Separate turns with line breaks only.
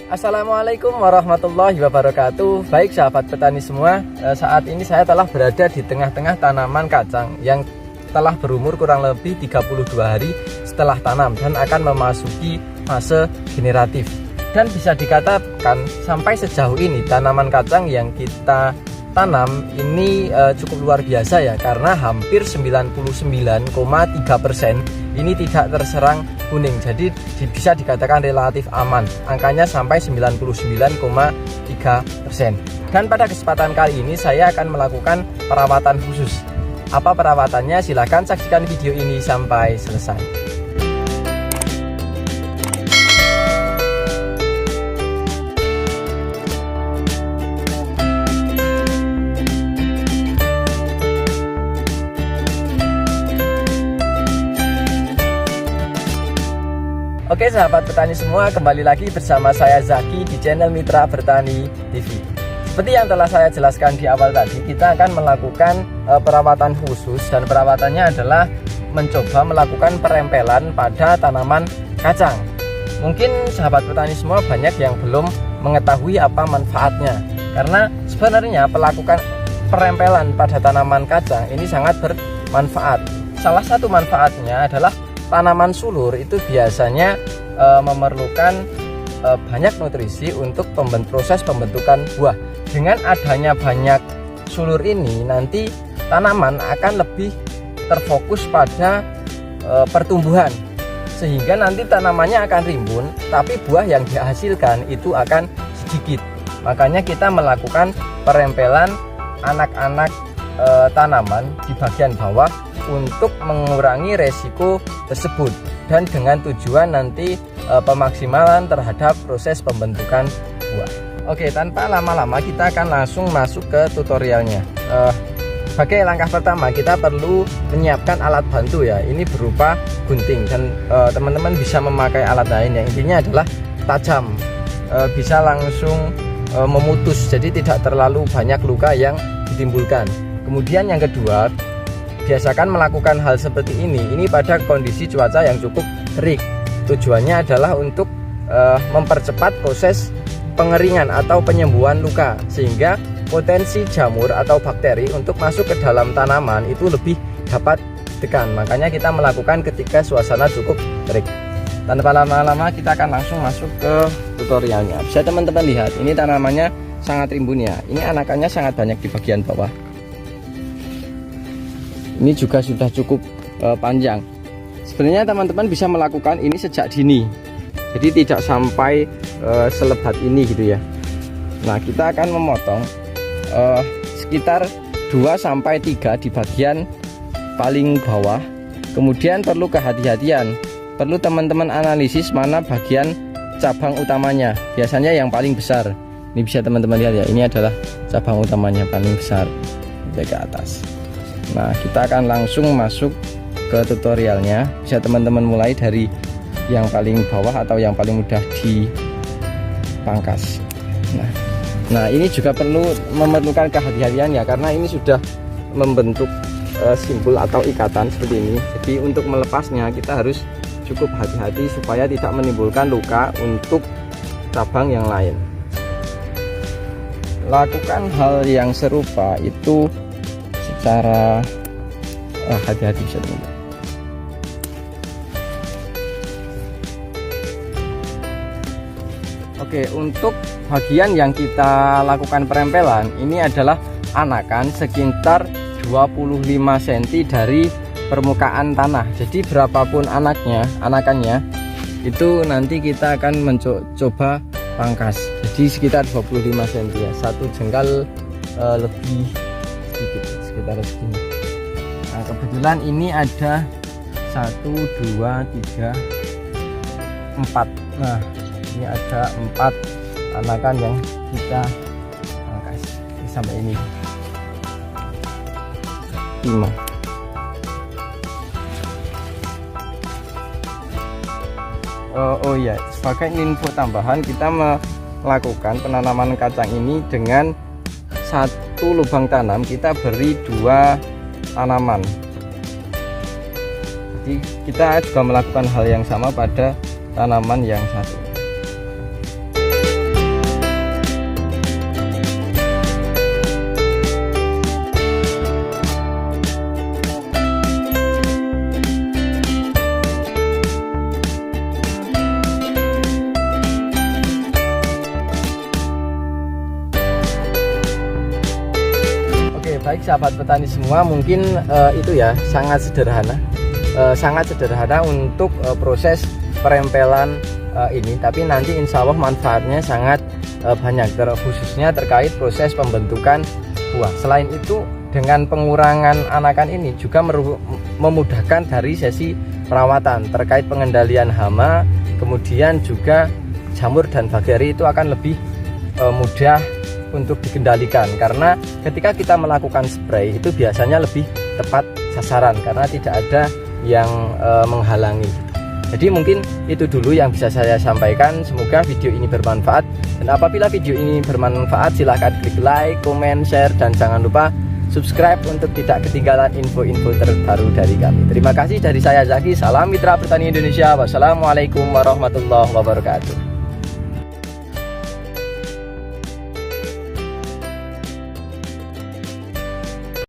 Assalamualaikum warahmatullahi wabarakatuh. Baik sahabat petani semua, saat ini saya telah berada di tengah-tengah tanaman kacang yang telah berumur kurang lebih 32 hari setelah tanam dan akan memasuki fase generatif. Dan bisa dikatakan sampai sejauh ini tanaman kacang yang kita tanam ini cukup luar biasa ya, karena hampir 99,3% ini tidak terserang kuning. Jadi bisa dikatakan relatif aman. Angkanya sampai 99,3%. Dan pada kesempatan kali ini saya akan melakukan perawatan khusus. Apa perawatannya? Silahkan saksikan video ini sampai selesai. Oke sahabat petani semua, kembali lagi bersama saya Zaki di channel Mitra Bertani TV. Seperti yang telah saya jelaskan di awal tadi, kita akan melakukan perawatan khusus, dan perawatannya adalah mencoba melakukan perempelan pada tanaman kacang. Mungkin sahabat petani semua banyak yang belum mengetahui apa manfaatnya, karena sebenarnya melakukan perempelan pada tanaman kacang ini sangat bermanfaat. Salah satu manfaatnya adalah tanaman sulur itu biasanya memerlukan banyak nutrisi untuk proses pembentukan buah. Dengan adanya banyak sulur ini, nanti tanaman akan lebih terfokus pada pertumbuhan, sehingga nanti tanamannya akan rimbun, tapi buah yang dihasilkan itu akan sedikit. Makanya kita melakukan perempelan anak-anak tanaman di bagian bawah untuk mengurangi resiko tersebut, dan dengan tujuan nanti pemaksimalan terhadap proses pembentukan buah. Oke, tanpa lama-lama kita akan langsung masuk ke tutorialnya. Sebagai langkah pertama kita perlu menyiapkan alat bantu ya. Ini berupa gunting, dan teman-teman bisa memakai alat lain yang intinya adalah tajam, bisa langsung memutus, jadi tidak terlalu banyak luka yang ditimbulkan. Kemudian yang kedua, biasakan melakukan hal seperti ini pada kondisi cuaca yang cukup terik. Tujuannya adalah untuk mempercepat proses pengeringan atau penyembuhan luka, sehingga potensi jamur atau bakteri untuk masuk ke dalam tanaman itu lebih dapat ditekan. Makanya kita melakukan ketika suasana cukup terik. Tanpa lama-lama kita akan langsung masuk ke tutorialnya. Bisa teman-teman lihat, ini tanamannya sangat rimbun ya. Ini anakannya sangat banyak di bagian bawah. Ini juga sudah cukup panjang. Sebenarnya teman-teman bisa melakukan ini sejak dini, jadi tidak sampai selebat ini gitu ya. Nah, kita akan memotong sekitar 2-3 di bagian paling bawah. Kemudian perlu kehati-hatian, perlu teman-teman analisis mana bagian cabang utamanya. Biasanya yang paling besar. Ini bisa teman-teman lihat ya, ini adalah cabang utamanya paling besar sampai ke atas. Nah, kita akan langsung masuk ke tutorialnya. Bisa teman-teman mulai dari yang paling bawah atau yang paling mudah dipangkas. Nah, ini juga memerlukan kehati-hatian ya, karena ini sudah membentuk simpul atau ikatan seperti ini. Jadi untuk melepasnya kita harus cukup hati-hati supaya tidak menimbulkan luka untuk cabang yang lain. Lakukan hal yang serupa itu secara hati-hati bisa teman-teman. Oke, untuk bagian yang kita lakukan perempelan ini adalah anakan sekitar 25 cm dari permukaan tanah. Jadi berapapun anakannya itu nanti kita akan mencoba pangkas. Jadi sekitar 25 cm ya, satu jengkal lebih sedikit, sekitar segini. Nah, kebetulan ini ada 1, 2, 3, 4. Nah, ini ada 4 anakan yang kita pangkas. Ini sampai ini 5. Oh ya, sebagai info tambahan, kita melakukan penanaman kacang ini dengan satu lubang tanam kita beri 2 tanaman. Jadi kita juga melakukan hal yang sama pada tanaman yang satu. baik sahabat petani semua, mungkin itu ya sangat sederhana untuk proses perempelan ini, tapi nanti insya Allah manfaatnya sangat banyak, khususnya terkait proses pembentukan buah. Selain itu, dengan pengurangan anakan ini juga memudahkan dari sesi perawatan terkait pengendalian hama, kemudian juga jamur dan bakteri itu akan lebih mudah untuk dikendalikan, karena ketika kita melakukan spray itu biasanya lebih tepat sasaran karena tidak ada yang menghalangi. Jadi mungkin itu dulu yang bisa saya sampaikan. Semoga video ini bermanfaat, dan apabila video ini bermanfaat silahkan klik like, comment, share, dan jangan lupa subscribe untuk tidak ketinggalan info-info terbaru dari kami. Terima kasih dari saya Zaki. Salam Mitra Pertanian Indonesia. Wassalamualaikum warahmatullahi wabarakatuh.